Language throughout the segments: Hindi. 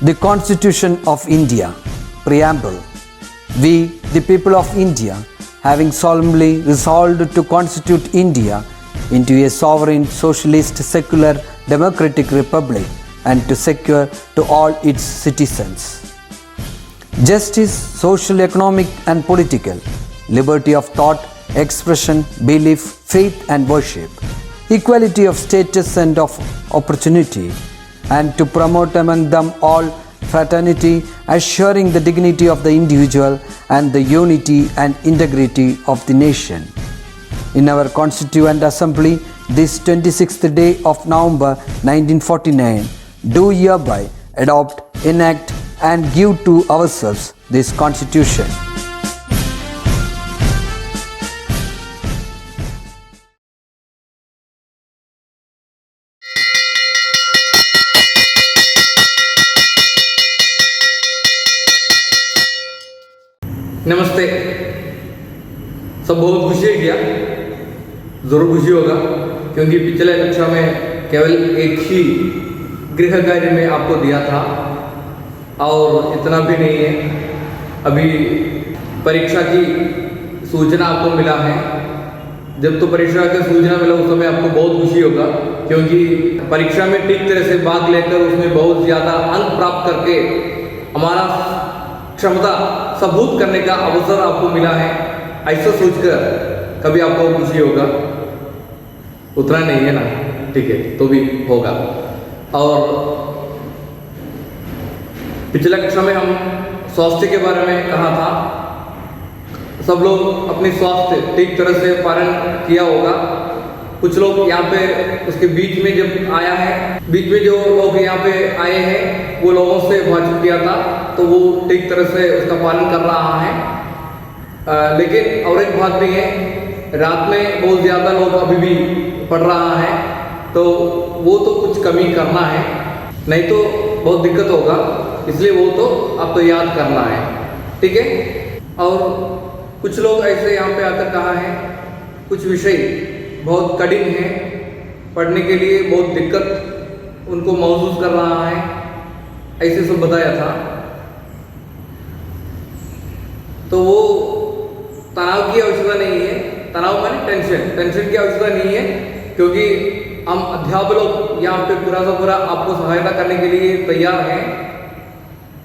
The Constitution of India, Preamble. We, the people of India, having solemnly resolved to constitute India into a sovereign, socialist, secular, democratic republic and to secure to all its citizens justice, social, economic and political, liberty of thought, expression, belief, faith and worship, equality of status and of opportunity, and to promote among them all fraternity, assuring the dignity of the individual and the unity and integrity of the nation. In our Constituent Assembly, this 26th day of November 1949, do hereby adopt, enact and give to ourselves this Constitution. नमस्ते। सब बहुत खुशी है क्या? ज़रूर खुशी होगा, क्योंकि पिछले कक्षा में केवल एक ही गृह कार्य में आपको दिया था और इतना भी नहीं है। अभी परीक्षा की सूचना आपको मिला है। जब तो परीक्षा की सूचना मिला उस समय आपको बहुत खुशी होगा, क्योंकि परीक्षा में ठीक तरह से भाग लेकर उसमें बहुत ज़्यादा अंक प्राप्त करके हमारा क्षमता सबूत करने का अवसर आपको मिला है। ऐसा सोचकर कभी आपको खुशी होगा? उतना नहीं है ना? ठीक है, तो भी होगा। और पिछले कक्षा में हम स्वास्थ्य के बारे में कहा था। सब लोग अपनी स्वास्थ्य ठीक तरह से पालन किया होगा। कुछ लोग यहाँ पे उसके बीच में जब आया है, बीच में जो लोग यहाँ पे आए हैं वो लोगों से बातचीत किया था, तो वो ठीक तरह से उसका पालन कर रहा है। लेकिन और एक बात भी है, रात में बहुत ज़्यादा लोग अभी भी पढ़ रहा है, तो वो तो कुछ कमी करना है, नहीं तो बहुत दिक्कत होगा। इसलिए वो तो आपको याद करना है, ठीक है। और कुछ लोग ऐसे यहाँ पे आकर कहा है कुछ विषय बहुत कठिन है, पढ़ने के लिए बहुत दिक्कत उनको महसूस कर रहा है, ऐसे सब बताया था। तो वो तनाव की आवश्यकता नहीं है। तनाव माने टेंशन की आवश्यकता नहीं है, क्योंकि हम अध्यापक लोग यहाँ पे पूरा का पूरा आपको सहायता करने के लिए तैयार हैं।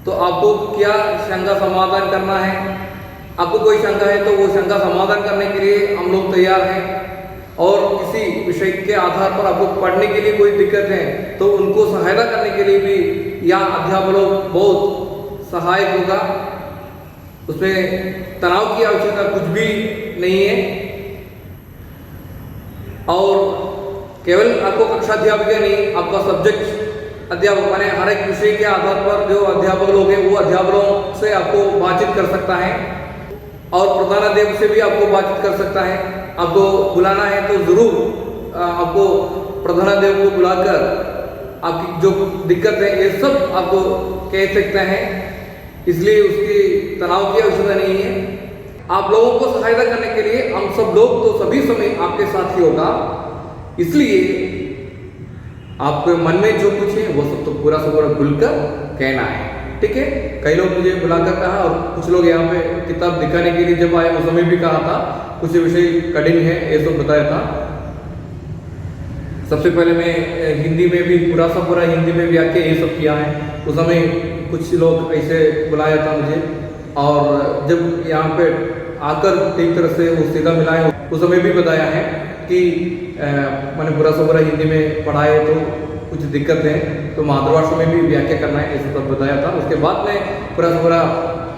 तो आपको क्या शंका समाधान करना है? आपको कोई शंका है तो वो शंका समाधान करने के लिए हम लोग तैयार हैं। और किसी विषय के आधार पर आपको पढ़ने के लिए कोई दिक्कत है तो उनको सहायता करने के लिए भी यहाँ अध्यापक लोग बहुत सहायक होगा। उसमें तनाव की आवश्यकता कुछ भी नहीं है। और केवल आपको कक्षा अध्यापक नहीं, आपका सब्जेक्ट अध्यापक माने हर एक विषय के आधार पर जो अध्यापक लोग हैं वो अध्यापकों से आपको बातचीत कर सकता है और प्रधानाध्यापक से भी आपको बातचीत कर सकता है। आपको बुलाना है तो ज़रूर आपको प्रधानाध्यापक को बुलाकर आपकी जो दिक्कत है ये सब आपको कह सकते हैं। इसलिए उसकी तनाव की आवश्यकता नहीं है। आप लोगों को सहायता करने के लिए हम सब लोग तो सभी समय आपके साथ ही होगा। इसलिए आपके मन में जो कुछ है वो सब तो पूरा से पूरा खुलकर कहना है, ठीक है। कई लोग मुझे बुलाकर कहा और कुछ लोग यहाँ पे किताब दिखाने के लिए जब आए उस समय भी कहा था कुछ विषय कठिन है, ये सब बताया था। सबसे पहले मैं हिंदी में भी पूरा सा पूरा हिंदी में भी आके ये सब किया है। उस समय कुछ लोग ऐसे बुलाया था मुझे, और जब यहाँ पे आकर ठीक तरह से वो सीधा मिलाए उस समय भी बताया है कि मैंने पूरा सा पूरा हिंदी में पढ़ाए तो कुछ दिक्कत है, तो मातृभाषा में भी व्याख्या करना है, ऐसा सब बताया था। उसके बाद में पूरा से पूरा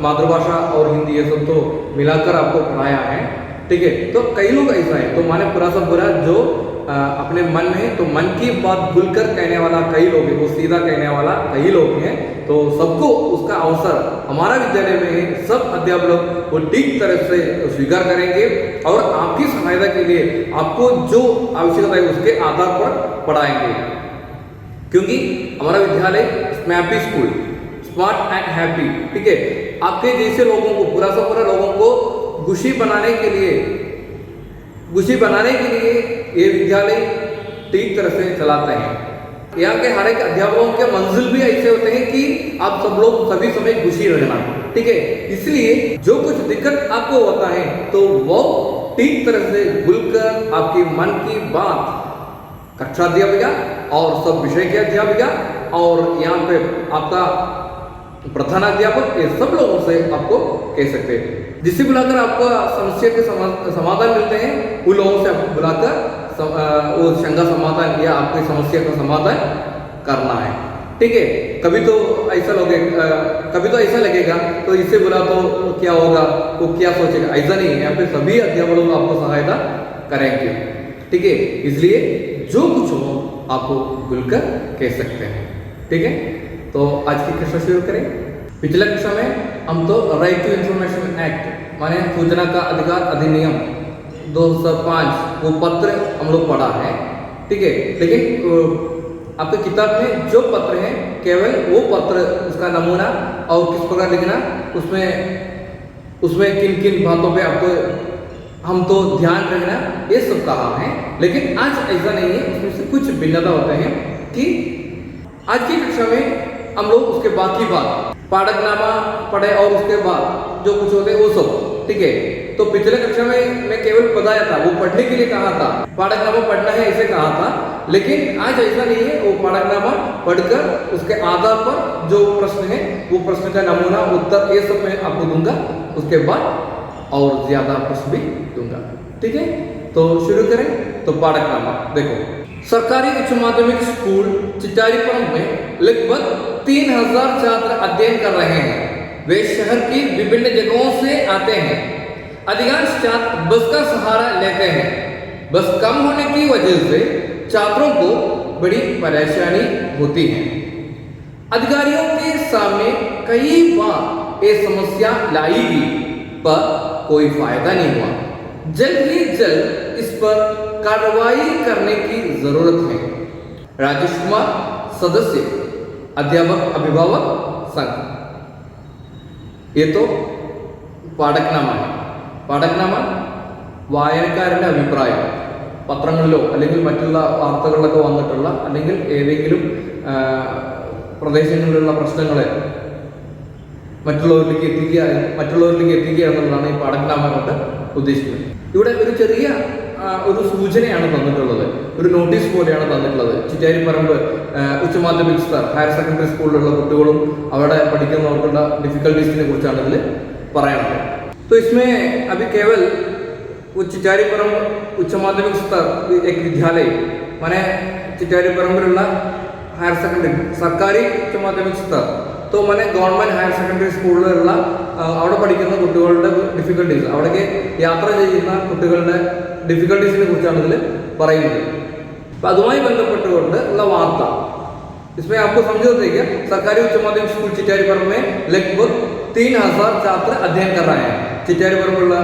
मातृभाषा और हिंदी ये सब तो मिलाकर आपको पढ़ाया है, ठीक है। तो कई लोग ऐसा है, तो माने पूरा सा पूरा जो अपने मन में है तो मन की बात भूलकर कहने वाला कई लोग हैं, वो सीधा कहने वाला कई लोग हैं। तो सबको उसका अवसर हमारा विद्यालय में है। सब अध्यापक लोग वो ठीक तरह से स्वीकार करेंगे और आपकी सहायता के लिए आपको जो आवश्यकता है उसके आधार पर पढ़ाएंगे, क्योंकि हमारा विद्यालय स्मैपी स्कूल, स्मार्ट एंड हैप्पी, ठीक है। आपके जैसे लोगों को पूरा सा पूरा लोगों को खुशी बनाने के लिए ये विद्यालय ठीक तरह से चलाते हैं। यहाँ के हर एक अध्यापकों के मंजिल भी ऐसे होते हैं कि आप सब लोग सभी समय खुशी रहना, ठीक है। इसलिए जो कुछ दिक्कत आपको होता है तो वो ठीक तरह से खुलकर आपकी मन की बात कक्षा अध्यापिका और सब विषय के अध्यापिका और यहाँ पे आपका प्रधानाध्यापक, ये सब लोगों से आपको कह सकते हैं। जिसे बुलाकर आपको समस्या के समाधान मिलते हैं, उन लोगों से आपको बुलाकर वो शंका समाधान या आपकी समस्या का समाधान करना है, ठीक है। कभी तो ऐसा लगेगा तो इससे बुला तो क्या होगा, वो क्या सोचेगा, ऐसा नहीं है। यहाँ पे सभी अध्यापक लोग आपको सहायता करेंगे, ठीक है। इसलिए जो कुछ हो आपको खुलकर कह सकते हैं, ठीक है। तो आज की कक्षा शुरू करें। पिछले कक्षा में हम तो राइट टू इंफॉर्मेशन एक्ट माने सूचना का अधिकार अधिनियम 2005 वो पत्र हम लोग पढ़ा है, ठीक है। लेकिन आपके किताब में जो पत्र है केवल वो पत्र, उसका नमूना और किस प्रकार लिखना, उसमें किन किन बातों पे आपको हम तो ध्यान रखना, ये सब कहा है। लेकिन आज ऐसा नहीं है, उसमें से कुछ भिन्नता होते हैं कि आज की कक्षा में हम लोग उसके बाकी बात पाठकनामा पढ़े और उसके बाद जो कुछ होते हैं वो सब, ठीक है। तो पिछले कक्षा में मैं केवल बताया था, वो पढ़ने के लिए कहा था, पाठकनामा पढ़ना है ऐसे कहा था। लेकिन आज ऐसा नहीं है, वो पाठकनामा पढ़कर उसके आधार पर जो प्रश्न है वो प्रश्न का नमूना उत्तर ये सब मैं आपको दूंगा, उसके बाद और ज्यादा प्रश्न भी दूंगा, ठीक है। तो शुरू करें। तो पाठकनामा देखो, सरकारी उच्च माध्यमिक स्कूल चिटारीपुरम में लगभग 3000 छात्र अध्ययन कर रहे हैं। वे शहर की विभिन्न जगहों से आते हैं। अधिकांश छात्र बस का सहारा लेते हैं। बस कम होने की वजह से छात्रों को बड़ी परेशानी होती है। अधिकारियों के सामने कई बार ये समस्या लाई गई पर कोई फायदा नहीं हुआ। जल्द ही जल्द इस पर कार्रवाई करने की जरूरत है। राजेश कुमार, सदस्य अध्यापक अभिभावक संघ। ये तो പാഠക്നാമ വായനക്കാരൻ്റെ അഭിപ്രായം പത്രങ്ങളിലോ അല്ലെങ്കിൽ മറ്റുള്ള വാർത്തകളിലൊക്കെ വന്നിട്ടുള്ള അല്ലെങ്കിൽ ഏതെങ്കിലും പ്രദേശങ്ങളിലുള്ള പ്രശ്നങ്ങളെ മറ്റുള്ളവരിലേക്ക് എത്തിക്കുക എന്നുള്ളതാണ് ഈ പാഠക്നാമ കൊണ്ട് ഉദ്ദേശിക്കുന്നത്. ഇവിടെ ഒരു ചെറിയ ഒരു സൂചനയാണ് തന്നിട്ടുള്ളത്, ഒരു നോട്ടീസ് പോലെയാണ് തന്നിട്ടുള്ളത്. ചിറ്റാരിപ്പറമ്പ് ഉച്ചമാധ്യമിക് സ്തർ ഹയർ സെക്കൻഡറി സ്കൂളിലുള്ള കുട്ടികളും അവിടെ പഠിക്കുന്നവർക്കുള്ള ഡിഫിക്കൽട്ടീസിനെ കുറിച്ചാണ് ഇതിൽ പറയുന്നത്. तो इसमें अभी केवल चिटारीपुरम उच्च माध्यमिक स्तर एक विद्यालय माने चिटारीपुरम्बुള്ള हायर सेकंडरी सरकारी उच्च माध्यमिक स्तर तो माने गवर्नमेंट हायर सेकंडरी സ്കൂളിലുള്ള അവിടെ പഠിക്കുന്ന കുട്ടികളുടെ ഡിഫിക്കൽട്ടീസ്, അവിടേക്ക് യാത്ര ചെയ്യുന്ന കുട്ടികളുടെ ഡിഫിക്കൽട്ടീസിനെ കുറിച്ചാണ് ഇതിൽ പറയുന്നത്. അപ്പം അതുമായി ബന്ധപ്പെട്ടുകൊണ്ട് ഉള്ള വാർത്ത इसमें आपको समझो देखिए, सरकारी उच्च माध्यमिक स्कूल चिटारीपुरम में लगभग 3000 छात्र अध्ययन कर रहे हैं. ചിറ്റാരിപ്പറമ്പുള്ള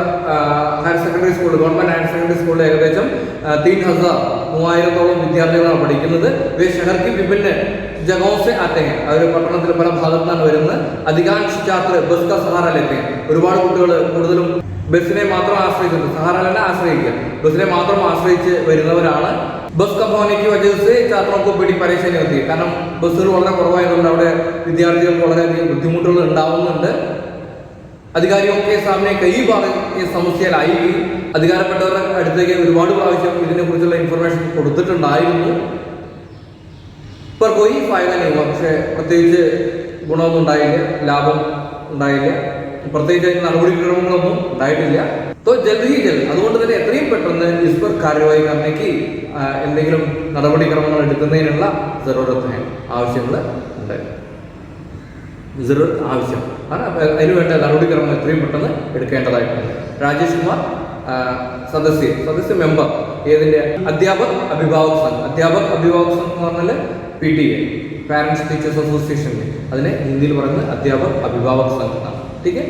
higher secondary school, government higher secondary സ്കൂളിൽ ഏകദേശം 3000 വിദ്യാർത്ഥികളാണ് പഠിക്കുന്നത്. വേ ഷഹർക്ക് വിഭിന്ന ജഗഹോं से आते हैं. അവർ പട്ടണത്തിൽ പല ഭാഗത്തു നിന്നാണ് വരുന്നത്. അധികാംശ ഛാത്ര ബസ് കാ സഹാര लेते हैं. ഒരുപാട് കുട്ടികൾ കൂടുതലും ബസ്സിനെ മാത്രം ആശ്രയിക്കുന്നു, സഹാറനെ ആശ്രയിക്കുക, ബസ്സിനെ മാത്രം ആശ്രയിച്ച് വരുന്നവരാണ്. ബസ് കम होने की वजह से छात्रों को बड़ी परेशानी होती है. കാരണം ബസ്സുകൾ വളരെ കുറവായതുകൊണ്ട് അവിടെ വിദ്യാർത്ഥികൾക്ക് വളരെയധികം ബുദ്ധിമുട്ടുകൾ ഉണ്ടാവുന്നുണ്ട്. അധികാരിयों के सामने कई बार ये समस्या लाई गई. അധികാരപ്പെട്ടവരുടെ അടുത്തേക്ക് ഒരുപാട് പ്രാവശ്യം ഇതിനെക്കുറിച്ചുള്ള ഇൻഫർമേഷൻ കൊടുത്തിട്ടുണ്ടായിരുന്നു. पर कोई फायदा नहीं हुआ. പക്ഷേ പ്രത്യേകിച്ച് ഗുണമൊന്നും ഉണ്ടായില്ല, ലാഭം ഉണ്ടായില്ല, പ്രത്യേകിച്ച് അതിന് നടപടിക്രമങ്ങളൊന്നും ഉണ്ടായിട്ടില്ല. तो जल्द ही जल्द അതുകൊണ്ട് തന്നെ എത്രയും പെട്ടെന്ന് इस पर कार्रवाई करने की എന്തെങ്കിലും നടപടിക്രമങ്ങൾ എടുക്കുന്നതിനുള്ള ആവശ്യങ്ങൾ ഉണ്ട്. ആവശ്യം അതിനുവേണ്ട നടപടിക്രമം എത്രയും പെട്ടെന്ന് എടുക്കേണ്ടതായിട്ടുണ്ട്. രാജേഷ് കുമാർ, സദസ്യ മെമ്പർ ഏതിൻ്റെ? അധ്യാപക് അഭിഭാവക് സംഘ്. അധ്യാപക് അഭിഭാവക് സംഘ് എന്ന് പറഞ്ഞാൽ PTA, പാരൻസ് ടീച്ചേഴ്സ് അസോസിയേഷൻ, അതിനെ ഹിന്ദിയിൽ പറയുന്നത് അധ്യാപക് അഭിഭാവക് സംഘ് എന്നാണ്. ठीक है.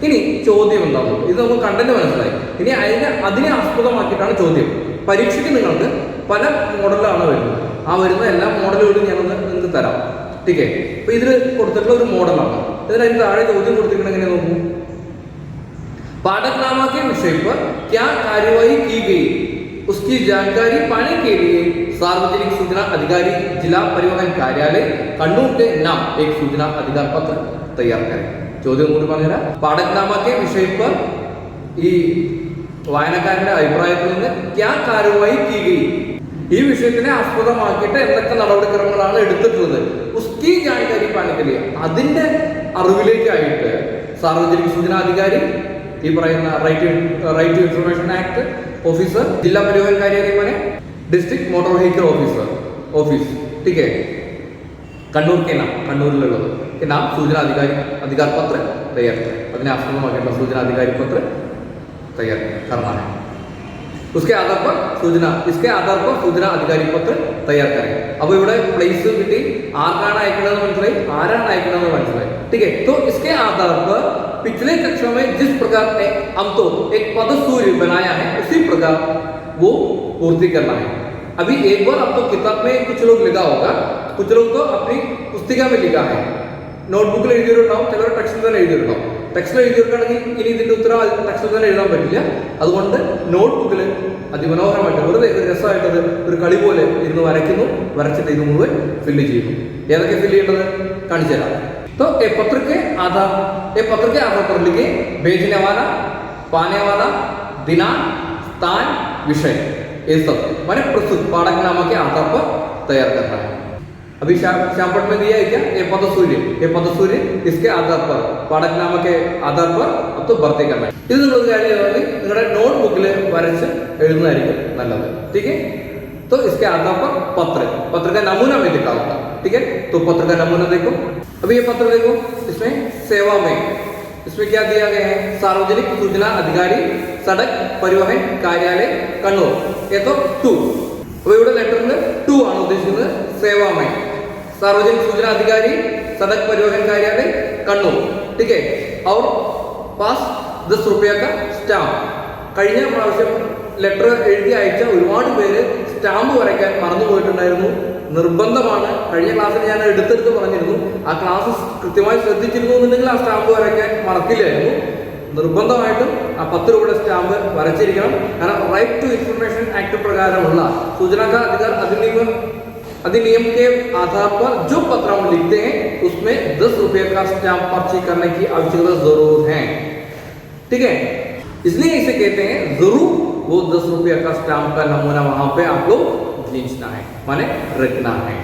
ഇനി ചോദ്യം എന്താകും? ഇത് നമുക്ക് കണ്ടന്റ് മനസ്സിലായി. ഇനി അതിനെ ആസ്പദമാക്കിയിട്ടാണ് ചോദ്യം. പരീക്ഷയ്ക്ക് നിങ്ങൾക്ക് പല മോഡലാണ് വരുന്നത്. ആ വരുന്ന എല്ലാ മോഡലുകളും ഞാനൊന്ന് നിങ്ങൾക്ക് തരാം. ठीक है. അപ്പൊ ഇതിൽ കൊടുത്തിട്ടുള്ള ഒരു മോഡലാണ്. ഇതിനതിന് താഴെ ചോദ്യം കൊടുത്തിരിക്കുന്നത് എങ്ങനെ നോക്കൂ. पाठकनामा के विषय पर क्या कार्यवाही की गई उसकी जानकारी पाने के लिए सार्वजनिक सूचना अधिकारी जिला परिवहन कार्यालय कन्नूर के नाम एक सूचना अधिकार पत्र तैयार करें. ചോദ്യം കൂടി പറഞ്ഞുതരാം. പാഠക്നാമ के विषय पर ഈ വായനക്കാരന്റെ അഭിപ്രായത്തിൽ നിന്ന് क्या कार्रवाई की गई, ഈ വിഷയത്തിനെ ആസ്പദമാക്കിയിട്ട് എന്തൊക്കെ നടപടിക്രമങ്ങളാണ് എടുത്തിട്ടുള്ളത്, ഉസ്കി ജാനകാരി പാലിക്കലിയ അതിന്റെ അറിവിലേക്കായിട്ട് സാർവജനിക സൂചനാ അധികാരി, ഈ പറയുന്ന right to information act officer, ജില്ലാ പരിവഹൻ കാര്യാലയ പോലെ district motor vehicle officer office, ठीक है, कन्नूर के नाम, कन्नूरिലുള്ളത് के नाम सूचना अधिकारी अधिकार पत्र तैयार करें. അതിനെ ആസ്പദമാക്കിയുള്ള सूचना अधिकारी पत्र तैयार करना है. उसके आधार पर सूचना, इसके आधार पर सूचना अधिकारी पत्र तैयार करें. അപ്പോൾ ഇവിടെ പ്ലേസ് കിട്ടി, ആർക്കാണ് അയക്കുന്നത് മനസ്സിലായി, ആരാണ് അയക്കുന്നത് മനസ്സിലായി, ठीक है. तो इसके आधार पर पिछले कक्षा में जिस प्रकार हम तो एक पदसूर्य बनाया है उसी प्रकार वो पूर्ति करना है. अभी एक बार अब तो किताब में कुछ लोग लिखा होगा, कुछ लोग तो अपनी पुस्तिका में लिखा है, നോട്ട്ബുക്കിൽ എഴുതിയിട്ടുണ്ടാവും, ചിലർ ടെക്സ്റ്റിൽ തന്നെ എഴുതിയിട്ടുണ്ടാവും. ടെക്സ്റ്റിൽ എഴുതിയിട്ടുണ്ടെങ്കിൽ ഇനി ഇതിന്റെ ഉത്തരം ടെക്സ്റ്റിൽ തന്നെ എഴുതാൻ പറ്റില്ല. അതുകൊണ്ട് നോട്ട്ബുക്കിൽ അതിമനോഹരമായിട്ട് വെറുതെ ഒരു രസമായിട്ടത് ഒരു കളി പോലെ ഇരുന്ന് വരയ്ക്കുന്നു, വരച്ചിട്ട് ഇത് മുഴുവൻ ഫില്ല് ചെയ്യുന്നു. ഏതൊക്കെ ഫില്ല് ചെയ്യേണ്ടത് കാണിച്ചു തരാം. तो ए पत्र के आधार पर लिखे भेजने वाला, पाने वाला, दिनांक, स्थान, विषय, ये सब मैंने प्रस्तुत पाठकनामा के आधार पर तैयार करना है. अभी श्यामपट में दिया है क्या, ये पदसूर्य इसके आधार पर पाठकनामा के आधार पर अब तो भर्ती करना है. ഇത് നിങ്ങൾക്ക് കാര്യമാണെങ്കിൽ നിങ്ങളുടെ നോട്ട്ബുക്കിൽ വരച്ച് എഴുതുന്നതായിരിക്കും നല്ലത്, ठीक है. तो इसके आधार पर पत्र का नमूना में लिखा होगा, ठीक है. तो पत्र का नमूना देखो. अभी ये पत्र देखो, इसमें सेवा में इसमें क्या दिया गया है, सार्वजनिक सूचना अधिकारी सड़क परिवहन कार्यालय कन्नूर, ये तो 2. അപ്പോൾ ഇവിടെ ലെറ്ററിൽ 2 ആണ് ഉദ്ദേശിക്കുന്നത്. സേവാമേ सार्वजनिक सूचना अधिकारी सड़क परिवहन कार्यालय कन्नूर, ठीक है. और पास 10 रुपये का स्റ്റാമ്പ്. കഴിഞ്ഞ പ്രാവശ്യം ലെറ്റർ എഴുതി അയച്ച ഒരുപാട് പേര് സ്റ്റാമ്പ് വരയ്ക്കാൻ മറന്നു പോയിട്ടുണ്ടായിരുന്നു. നിർബന്ധമാണ്. കഴിഞ്ഞ ക്ലാസ്സിൽ ഞാൻ എടുത്തെടുത്ത് പറഞ്ഞിരുന്നു, ആ ക്ലാസ് കൃത്യമായി ശ്രദ്ധിച്ചിരുന്നു എന്നുണ്ടെങ്കിൽ ആ സ്റ്റാമ്പ് വരയ്ക്കാൻ മറക്കില്ലായിരുന്നു. നിർബന്ധമായിട്ടും ആ 10 രൂപയുടെ സ്റ്റാമ്പ് വരച്ചിരിക്കണം. കാരണം റൈറ്റ് ടു ഇൻഫർമേഷൻ ആക്ട് പ്രകാരമുള്ള सूचना का अधिकार अधिनियम के आधार पर जो पत्र हम लिखते हैं उसमें 10 रुपये का स्टाम्प पर्ची करने की आवश्यकता जरूर है, ठीक है. इसलिए इसे कहते हैं जरूर वो 10 रुपये का स्टाम्प का नमूना वहां पे आप लोग खींचना है, माने रखना है.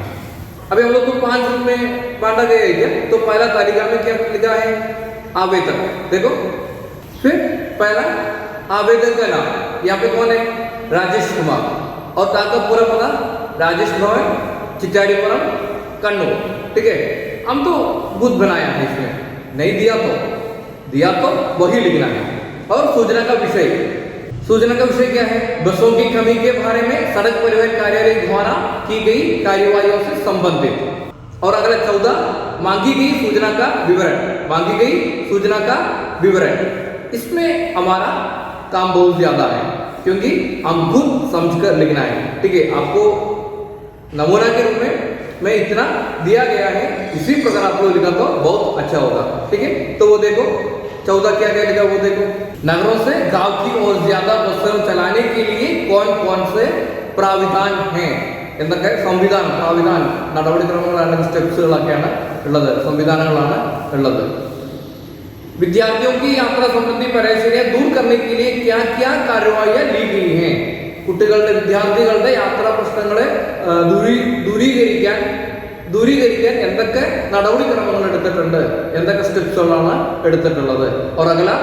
अभी हम लोग को 5 रूप में बांटा गया है क्या. तो पहला तालिका में क्या लिखा है, आवेदक. देखो, फिर पहला आवेदक का नाम, यहाँ पे कौन है, राजेश कुमार, और ताका पूरा पता राजेश भवन चिचाड़ीपुरम कन्नूर, ठीक है. हम तो बुद्ध बनाया है, इसमें नहीं दिया तो वही लिखना है. और सूचना का विषय क्या है, बसों की कमी के बारे में सड़क परिवहन कार्यालय द्वारा की गई कार्यवाहियों से संबंधित. और अगला 14 मांगी गई सूचना का विवरण. इसमें हमारा काम बहुत ज्यादा है क्योंकि हम खुद समझकर लिखना है, ठीक है. आपको नमूना के रूप में इतना दिया गया है, इसी प्रकार आप लोग लिखा तो बहुत अच्छा होगा, ठीक है. तो वो देखो 14 क्या लिखा, वो देखो. नगरों से गांव की ओर ज्यादा बसें चलाने के लिए कौन से प्राविधान हैं, എന്തൊക്കെ പ്രാവിധാനം നടപടിക്രമങ്ങളാണ്, സ്റ്റെപ്സുകളൊക്കെയാണ് ഉള്ളത്, സംവിധാനങ്ങളാണ് ഉള്ളത്. विद्यार्थियों की यात्रा संबंधी परेशानियां दूर करने के लिए क्या क्या कार्रवाइयां ली गई हैं. കുട്ടികളുടെ വിദ്യാർത്ഥികളുടെ യാത്രാ പ്രശ്നങ്ങളെ ദൂരീകരിക്കാൻ എന്തൊക്കെ നടപടിക്രമങ്ങൾ എടുത്തിട്ടുണ്ട്, എന്തൊക്കെ സ്റ്റെപ്സുകളാണ് എടുത്തിട്ടുള്ളത്. और अगला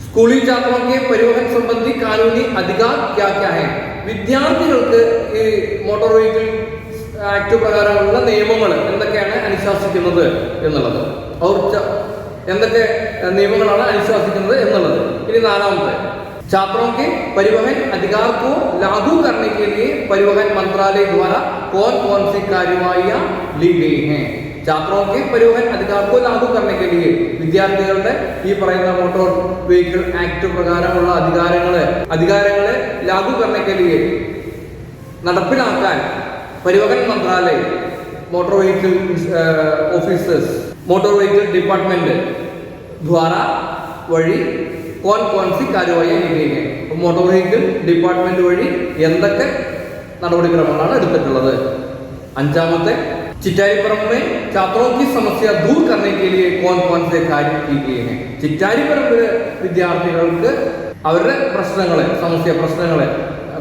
स्कूली छात्रों के परिवहन संबंधी कानूनी अधिकार क्या क्या है. വിദ്യാർത്ഥികൾക്ക് ഈ മോട്ടോർ വെഹിക്കിൾ ആക്ട് പ്രകാരമുള്ള നിയമങ്ങൾ എന്തൊക്കെയാണ് അനുശാസിക്കുന്നത് എന്നുള്ളത്, എന്തൊക്കെ നിയമങ്ങളാണ് അനുശാസിക്കുന്നത് എന്നുള്ളത്. ഇനി 4ാമത്തെ, छात्रों के परिवहन अधिकार को लागू करने के लिए परिवहन मंत्रालय द्वारा कौन सी कार्यवाहियां ली गई हैं. छात्रों के परिवहन अधिकार को लागू करने के लिए വിദ്യാർത്ഥികളുടെ ഈ പറയുന്ന മോട്ടോർ വെഹിക്കിൾ ആക്ട് പ്രകാരമുള്ള അധികാരങ്ങളെ ലാഗു करने के लिए നടപ്പിലാക്കാൻ പരിവഹൻ മന്ത്രാലയ motor vehicle officers motor vehicle department द्वारा वഴി कौन सी कार्यवाही ली गई है. मोटर व्हीकल डिपार्टमेंट वഴി എന്തൊക്കെ നടപടിക്രമങ്ങളാണ് എടുത്തിട്ടുള്ളത്. അഞ്ചാമത്തെ, चिटारीपरम में छात्रों की समस्या दूर करने के लिए कौन कौन से कार्य किए गए हैं. ചിറ്റാരിപ്പറമ്പിലെ വിദ്യാർത്ഥികൾക്ക് അവരുടെ പ്രശ്നങ്ങളെ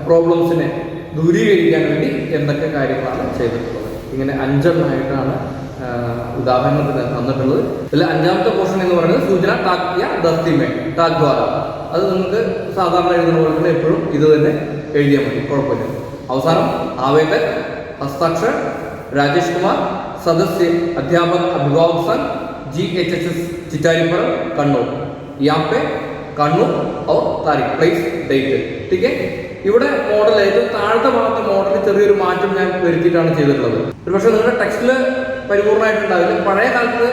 പ്രോബ്ലംസിനെ ദൂരീകരിക്കാൻ വേണ്ടി എന്തൊക്കെ കാര്യങ്ങളാണ് ചെയ്തിട്ടുള്ളത്. ഇങ്ങനെ 5 എണ്ണമായിട്ടാണ് ഉദാഹരണത്തിന് തന്നിട്ടുള്ളത്. ഇതിൽ അഞ്ചാമത്തെ പോർഷൻ എന്ന് പറയുന്നത് സൂചന ടാക് യാ ദസ്തിമേ ടാക് ദ്വാര. അത് നിങ്ങൾക്ക് സാധാരണ എഴുതുന്ന പോലെ തന്നെ എപ്പോഴും ഇത് തന്നെ എഴുതിയാൽ മതി, കുഴപ്പമില്ല. അവസാനം ആവേദക്, हस्ताक्षर राजेश कुमार, सदस्य अध्यापक अभिभावक संघ GHSS चिटारीपरम कണ്ണൂർ. यहाँ पे कണ്ണൂർ और तारीख, प्लेस, डेट. ठीक है. ഇവിടെ മോഡൽ ഏറ്റവും താഴത്തെ ഭാഗത്തെ മോഡലിൽ ചെറിയൊരു മാറ്റം ഞാൻ വരുത്തിയിട്ടാണ് ചെയ്തിട്ടുള്ളത്. ഒരുപക്ഷെ നിങ്ങളുടെ ടെക്സ്റ്റിൽ പരിപൂർണമായിട്ടുണ്ടാവില്ല. പഴയ കാലത്ത്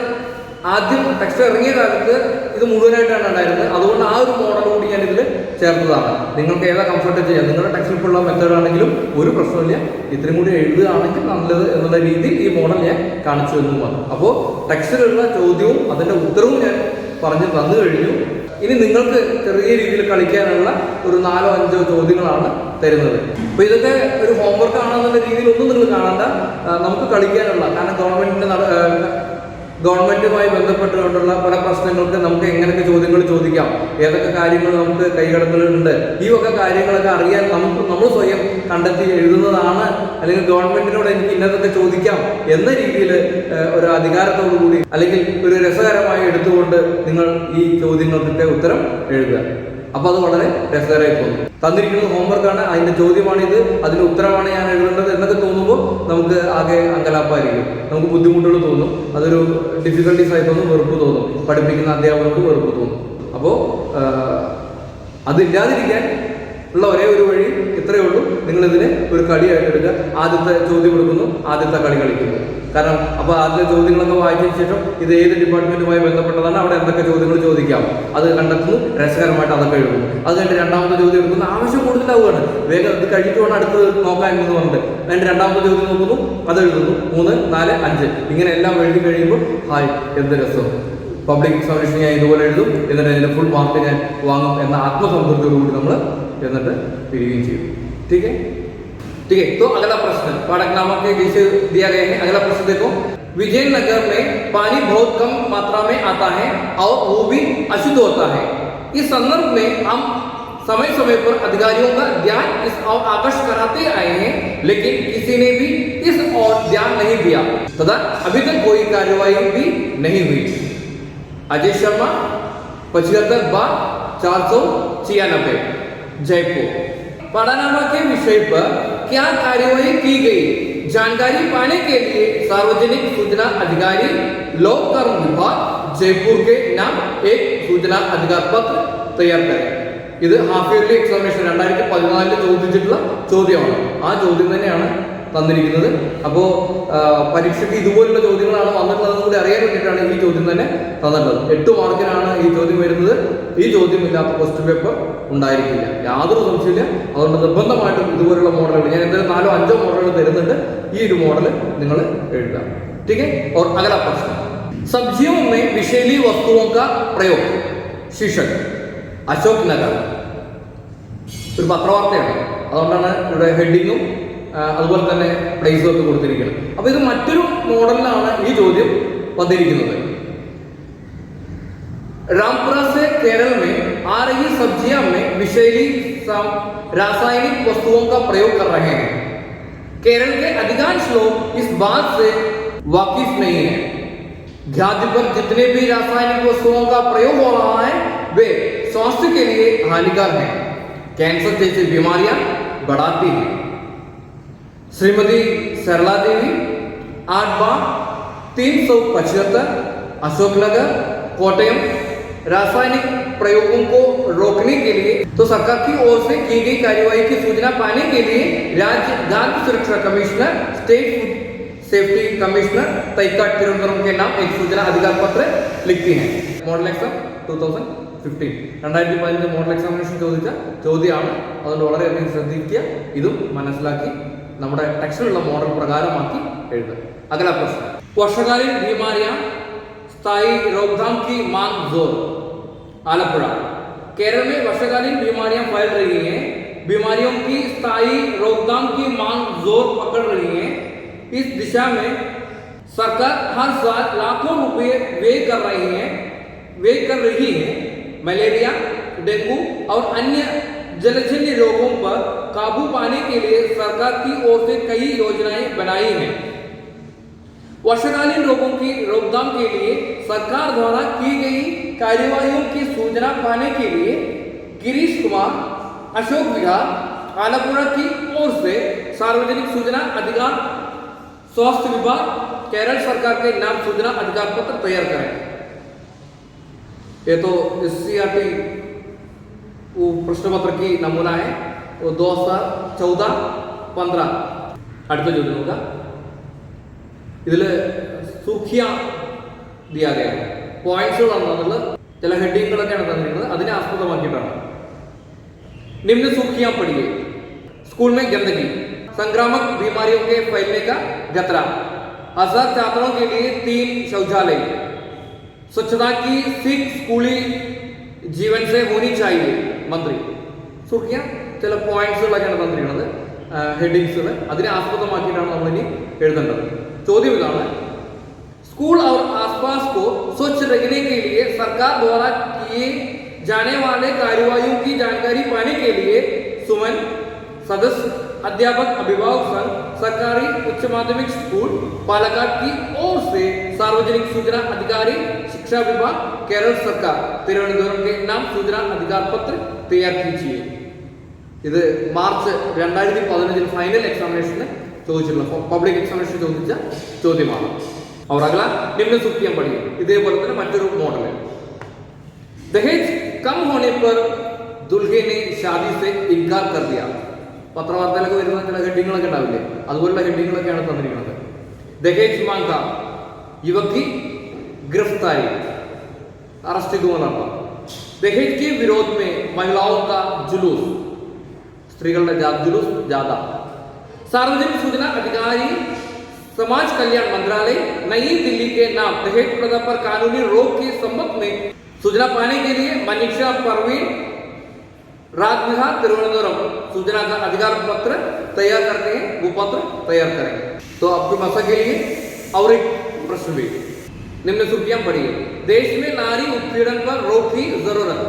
ആദ്യം ടെക്സ്റ്റ് ഇറങ്ങിയ കാലത്ത് ഇത് മുഴുവനായിട്ടാണ് ഉണ്ടായിരുന്നത്. അതുകൊണ്ട് ആ ഒരു മോഡൽ കൂടി ഞാൻ ഇതിൽ ചേർത്തതാണ്. നിങ്ങൾക്ക് ഏതാ കംഫർട്ട് ചെയ്യാം. നിങ്ങളുടെ ടെക്സ്റ്റിൽ ഇപ്പോൾ ഉള്ള മെത്തേഡ് ആണെങ്കിലും ഒരു പ്രശ്നമില്ല. ഇത്രയും കൂടി എഴുതുകയാണെങ്കിൽ നല്ലത് എന്നുള്ള രീതിയിൽ ഈ മോഡൽ ഞാൻ കാണിച്ചു എന്നും വന്നു. അപ്പോൾ ടെക്സ്റ്റിലുള്ള ചോദ്യവും അതിൻ്റെ ഉത്തരവും ഞാൻ പറഞ്ഞു തന്നു കഴിഞ്ഞു. ഇനി നിങ്ങൾക്ക് ചെറിയ രീതിയിൽ കളിക്കാനുള്ള ഒരു 4-5 ചോദ്യങ്ങളാണ് തരുന്നത്. അപ്പോൾ ഇതൊക്കെ ഒരു ഹോംവർക്ക് ആണെന്നുള്ള രീതിയിൽ ഒന്നും നിങ്ങൾ കാണണ്ട. നമുക്ക് കളിക്കാനുള്ള, കാരണം ഗവൺമെന്റുമായി ബന്ധപ്പെട്ടുകൊണ്ടുള്ള പല പ്രശ്നങ്ങൾക്ക് നമുക്ക് എങ്ങനെയൊക്കെ ചോദ്യങ്ങൾ ചോദിക്കാം, ഏതൊക്കെ കാര്യങ്ങൾ നമുക്ക് കൈകടത്തലുണ്ട്, ഈ വക കാര്യങ്ങളൊക്കെ അറിയാൻ നമ്മൾ സ്വയം കണ്ടെത്തി എഴുതുന്നതാണ്. അല്ലെങ്കിൽ ഗവൺമെന്റിനോട് എനിക്ക് ഇന്നതൊക്കെ ചോദിക്കാം എന്ന രീതിയിൽ ഒരു അധികാരത്തോടു കൂടി അല്ലെങ്കിൽ ഒരു രസകരമായി എടുത്തുകൊണ്ട് നിങ്ങൾ ഈ ചോദ്യങ്ങൾക്കൊക്കെ ഉത്തരം എഴുതുക. അപ്പോൾ അത് വളരെ രസകരമായി തോന്നും. തന്നിരിക്കുന്നത് ഹോംവർക്കാണ്, അതിൻ്റെ ചോദ്യമാണിത്, അതിൻ്റെ ഉത്തരമാണ് ഞാൻ എഴുതേണ്ടത് എന്നൊക്കെ തോന്നുമ്പോൾ നമുക്ക് ആകെ അങ്കലാപ്പായിരിക്കും, നമുക്ക് ബുദ്ധിമുട്ടുകൾ തോന്നും, അതൊരു ഡിഫിക്കൽട്ടീസ് ആയി തോന്നും, വെറുപ്പ് തോന്നും, പഠിപ്പിക്കുന്ന അധ്യാപകർക്ക് വെറുപ്പ് തോന്നും. അപ്പോൾ അതില്ലാതിരിക്കാൻ ഉള്ള ഒരേ ഒരു വഴി ഇത്രയേ ഉള്ളൂ. നിങ്ങളിതിനെ ഒരു കളിയായിട്ട് എടുക്കുക. ആദ്യത്തെ ചോദ്യം എടുക്കുന്നു, ആദ്യത്തെ കളി കളിക്കുന്നു. കാരണം അപ്പോൾ ആദ്യത്തെ ചോദ്യങ്ങളൊക്കെ വായിച്ചതിന് ശേഷം ഇത് ഏത് ഡിപ്പാർട്ട്മെന്റുമായി ബന്ധപ്പെട്ടതാണ്, അവിടെ എന്തൊക്കെ ചോദ്യങ്ങൾ ചോദിക്കാം, അത് കണ്ടെത്തുന്നു, രസകരമായിട്ട് അതൊക്കെ എഴുതുന്നു. അത് കഴിഞ്ഞ് രണ്ടാമത്തെ ചോദ്യം എടുക്കുന്നു. ആവശ്യം കൂടുതലാവുകയാണ്, വേഗം ഇത് കഴിഞ്ഞിട്ട് വേണം അടുത്തത് നോക്കാൻ എന്ന് പറഞ്ഞിട്ട് അതിൻ്റെ രണ്ടാമത്തെ ചോദ്യം നോക്കുന്നു, അത് എഴുതുന്നു. 3, 4, 5 ഇങ്ങനെ എല്ലാം എഴുതി കഴിയുമ്പോൾ ഹായ് എന്ത് രസം, പബ്ലിക് എക്സാമിനേഷൻ ഞാൻ ഇതുപോലെ എഴുതും, എന്നിട്ട് അതിൻ്റെ ഫുൾ മാർക്ക് ഞാൻ വാങ്ങും എന്ന ആത്മസംതൃപ്തിയോടുകൂടി നമ്മൾ എന്നിട്ട് പിരിയുകയും ചെയ്യും. ठीक है. ठीक है. तो अगला प्रश्न पाठकनामा के जैसे दिया गया है. अगला प्रश्न देखो. विजयनगर में पानी बहुत कम मात्रा में आता है और वो भी अशुद्ध होता है. इस संदर्भ में हम समय समय पर अधिकारियों का ध्यान इस और आकर्षित कराते आए हैं, लेकिन किसी ने भी इस और ध्यान नहीं दिया तथा अभी तक कोई कार्यवाही भी नहीं हुई. अजय शर्मा 75/496 जयपुर. पाठकनामा के विषय पर क्या कार्यवाही की गई, जानकारी पाने के लिए सार्वजनिक सूचना अधिकारी लोक कर्म विभाग जयपुर के नाम एक सूचना अधिकार पत्र तैयार करें. ഇത് ഹാഫ് ഇയർലി എക്സാമിനേഷൻ 2014 ചോദിച്ചിട്ടുള്ള ചോദ്യമാണ്. ആ ചോദ്യം തന്നെയാണ് തന്നിരിക്കുന്നത്. അപ്പോൾ പരീക്ഷയ്ക്ക് ഇതുപോലുള്ള ചോദ്യങ്ങളാണ് വന്നിട്ടുള്ളതെന്ന് കൂടി അറിയാൻ വേണ്ടിയിട്ടാണ് ഈ ചോദ്യം തന്നെ തന്നിട്ടുള്ളത്. 8 മാർക്കിനാണ് ഈ ചോദ്യം വരുന്നത്. ഈ ചോദ്യം ഇല്ലാത്ത ക്വസ്റ്റ്യൻ പേപ്പർ ഉണ്ടായിരിക്കില്ല, യാതൊരു സംശയമില്ല. അതുകൊണ്ട് നിർബന്ധമായിട്ടും ഇതുപോലുള്ള മോഡലുകൾ ഞാൻ എന്തായാലും 4-5 മോഡലുകൾ തരുന്നുണ്ട്. ഈ ഒരു മോഡൽ നിങ്ങൾ എഴുതുക. ठीक है. और अगला प्रश्न, सब्जियों में विषैली वस्तुओं का प्रयोग. शीर्षक അശോക് നഗർ. ഒരു പത്രവാർത്തയാണ്, അതുകൊണ്ടാണ് ഇവിടെ ഹെഡിങ്ങും അതുപോലെ തന്നെ പ്ലേസും ഒക്കെ കൊടുത്തിരിക്കുന്നത്. അപ്പോൾ ഇത് മറ്റൊരു മോഡലിലാണ് ഈ ചോദ്യം വന്നിരിക്കുന്നത്. रामपुरा से केरल में आ रही सब्जियां में विषैली रासायनिक वस्तुओं का प्रयोग कर रहे हैं. केरल के अधिकांश लोग इस बात से वाकिफ नहीं है. खाद्य पर जितने भी रासायनिक वस्तुओं का प्रयोग हो रहा है वे स्वास्थ्य के लिए हानिकारक हैं, कैंसर जैसी बीमारियां बढ़ाती हैं. श्रीमती सरला देवी 8/375 अशोकनगर कोटयम. रासायनिक प्रयोगों को रोकने के लिए तो सरकार की ओर से की गई कार्यवाही की सूचना पाने के लिए राज्य खाद्य सुरक्षा commissioner, state food safety commissioner Thycaud Thiruvananthapuram के नाम एक सूचना अधिकार पत्र लिखती हैं. मॉडल एग्जाम 2015 2015 മോഡൽ എക്സാമിനേഷൻ ചോദിച്ച ചോദ്യമാണ്. അതുകൊണ്ട് വളരെയധികം ശ്രദ്ധിക്കുക, ഇതും മനസ്സിലാക്കി നമ്മുടെ ടെക്സ്റ്റിലുള്ള മോഡൽ പ്രകാരമാക്കി എഴുതുക. अगला प्रश्न, वर्षाकालीन बीमारियां स्थायी रोकथाम की मांग जोर. आलपुरा. केरल में वर्षाकालीन बीमारियां फैल रही हैं बीमारियों की स्थायी रोकथाम की मांग जोर पकड़ रही है। इस दिशा में सरकार हर साल लाखों रुपए व्यय कर रही है। मलेरिया, डेंगू और अन्य जलजन्य रोगों पर काबू पाने के लिए सरकार की ओर से कई योजनाएं बनाई हैं। वर्षाकालीन रोगों की रोकथाम के लिए सरकार द्वारा की गई कार्यवाहियों की सूचना पाने के लिए गिरीश कुमार, अशोक विहार, आलापुरा की ओर से सार्वजनिक सूचना अधिकार स्वास्थ्य विभाग केरल सरकार के नाम सूचना अधिकार पत्र तैयार करें। ये तो SCERT वो प्रश्न पत्र की नमूना है, वो 2014-15 അടുത്ത ചോദ്യം നോക്കുക. ഇതിൽ സൂക്ഷ്യ दिया गया है, പോയിന്റ്സുകളാണെന്നുള്ളത് ചില ഹെഡിങ്ങുകളൊക്കെയാണ് തന്നിരിക്കുന്നത്, അതിനെ ആസ്പദമാക്കിയിട്ടാണ്. निम्न सूखियां पढ़िए. स्कूल में गंदगी, संक्रामक बीमारियों के फैलने का खतरा, आजाद छात्रों के लिए 3 शौचालय, स्वच्छता की सीख स्कूली जीवन से होनी चाहिए मंत्री. सूखियां ചില പോയിന്റ്സുകളൊക്കെയാണ് തന്നിരിക്കുന്നത്, ഹെഡിങ്സുകൾ, അതിനെ ആസ്പദമാക്കിയിട്ടാണ് നമ്മളിനി എഴുതേണ്ടത്. ചോദ്യം ഇതാണ്, स्कूल और आसपास को स्वच्छ रखने के लिए सरकार द्वारा किए जाने वाले कार्यवाहियों की जानकारी पाने के लिए सुमन, सदस्य, अध्यापक, अभिभावक संघ, सरकारी उच्च माध्यमिक स्कूल पालकाट की ओर से सार्वजनिक सूचना अधिकारी शिक्षा विभाग केरल सरकार तिरुवनंतपुरम के नाम सूचना अधिकार पत्र तैयार कीजिए. ഇത് മാർച്ച് 2015 ഫൈനൽ എക്സാമിനേഷന് ചോദിച്ചിട്ടുള്ള പബ്ലിക് എക്സാമിനേഷൻ ചോദിച്ച ചോദ്യമാണ്. और अगला निम्न सूखियां पढ़िए. इതേപോലെ തന്നെ മറ്റൊരു മോഡൽ. दहेज कम होने पर दुल्हे ने शादी से इनकार कर दिया. പത്രവാർത്തയിലൊക്കെ വരുന്ന ചില ഹെഡിങ്ങുകളൊക്കെ ഉണ്ടാവില്ലേ, അതുപോലുള്ള ഹെഡിങ്ങുകളൊക്കെയാണ് തന്നിരിക്കുന്നത്. दहेज मांगा, युवक की गिरफ्तारी, अरेस्ट ചെയ്യുന്നതാണ്. दहेज के विरोध में महिलाओं का जुलूस, स्त्रीകളുടെ जुलूस ज्यादा. सार्वजनिक सूचना अधिकारी समाज कल्याण मंत्रालय नई दिल्ली के नाम दहेज प्रथा पर कानूनी रोक के संबंध में सूचना पाने के लिए मनीषा परवीन, राजविहार, तिरुवनंतपुरम सूचना का अधिकार पत्र तैयार करते हैं, वो पत्र तैयार करें. तो आपकी भाषा के लिए और एक प्रश्न भी. निम्न सूचियां पढ़िए. देश में नारी उत्पीड़न पर रोक की जरूरत.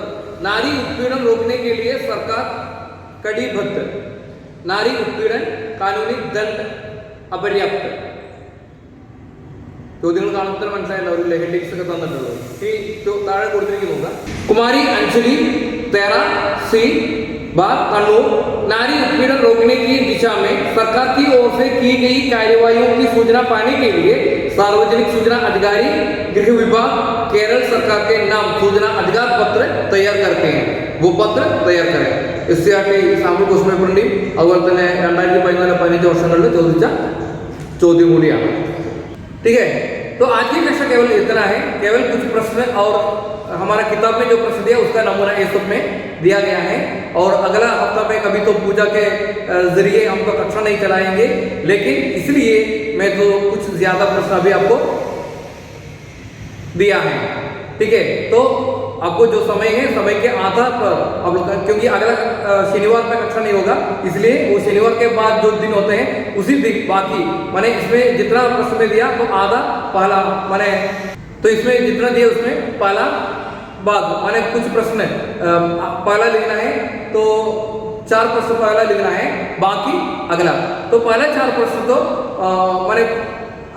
नारी उत्पीड़न रोकने के लिए सरकार कटिबद्ध. नारी उत्पीड़न कानूनी दंड अपर्याप्त. ചോദ്യങ്ങൾ കാണുമ്പോൾ മനസ്സിലായിട്ടുള്ള ഹെഡിങ്സ് ഒക്കെ തന്നിട്ടുള്ളത് ഈ താഴെ കൊടുത്തിരിക്കുന്നു. कुमारी अंजलि 13C बार कन्नूर, नारी उत्पीड़न रोकने की दिशा में सरकार की ओर से की गई कार्यवाहियों की सूचना पाने के लिए सार्वजनिक सूचना अधिकारी गृह विभाग केरल सरकार के नाम सूचना अधिकार पत्र तैयार करते हैं, वो पत्र तैयार करें. SCERT സാമ്പിൾ ക്വസ്റ്റ്യൻ പേപ്പറിന്റെയും അതുപോലെ തന്നെ 2014-15 വർഷങ്ങളിൽ ചോദിച്ച ചോദ്യം കൂടിയാണ്. ठीक है, तो आज की कक्षा केवल इतना है. केवल कुछ प्रश्न और हमारा किताब में जो प्रश्न दिया उसका नमूना इस सब में दिया गया है. और अगला हफ्ता में कभी तो पूजा के जरिए हम तो कक्षा नहीं चलाएंगे, लेकिन इसलिए मैं तो कुछ ज्यादा प्रश्न अभी आपको दिया है. ठीक है, तो आपको जो समय है समय के आधार पर आप लोग, क्योंकि अगला शनिवार में कक्षा नहीं होगा, इसलिए वो शनिवार के बाद जो दिन होते हैं उसी दिन बाकी माने इसमें जितना प्रश्न में दिया तो आधा पहला माने, तो इसमें जितना दिया उसमें पहला भाग माने कुछ प्रश्न पहला लिखना है तो 4 प्रश्न पहला लिखना है, बाकी अगला. तो पहला 4 प्रश्न तो माने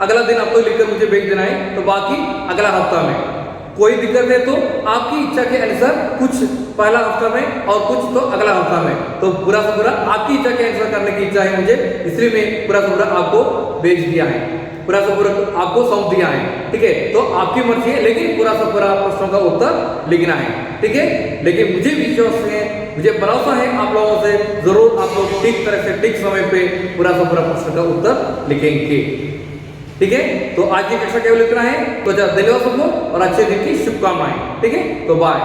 अगला दिन आपको लिखकर मुझे भेज देना है, तो बाकी अगला हफ्ता में. कोई दिक्कत है तो आपकी इच्छा के अनुसार कुछ पहला हफ्ता में और कुछ तो अगला हफ्ता में. तो पूरा से पूरा आपकी इच्छा के अनुसार करने की इच्छा है मुझे, इसलिए मैं पूरा से पूरा आपको भेज दिया है, पूरा से पूरा आपको सौंप दिया है. ठीक है, तो आपकी मर्जी है, लेकिन पूरा से पूरा प्रश्नों का उत्तर लिखना है. ठीक है, लेकिन मुझे विश्वास है, मुझे भरोसा है आप लोगों से जरूर आप लोग ठीक तरह से ठीक समय पे पूरा से पूरा प्रश्न का उत्तर लिखेंगे. ठीक है, तो आज की कक्षा केवल इतना है. तो धन्यवाद सबको और अच्छे दिन की शुभकामनाएं. ठीक है, तो बाय.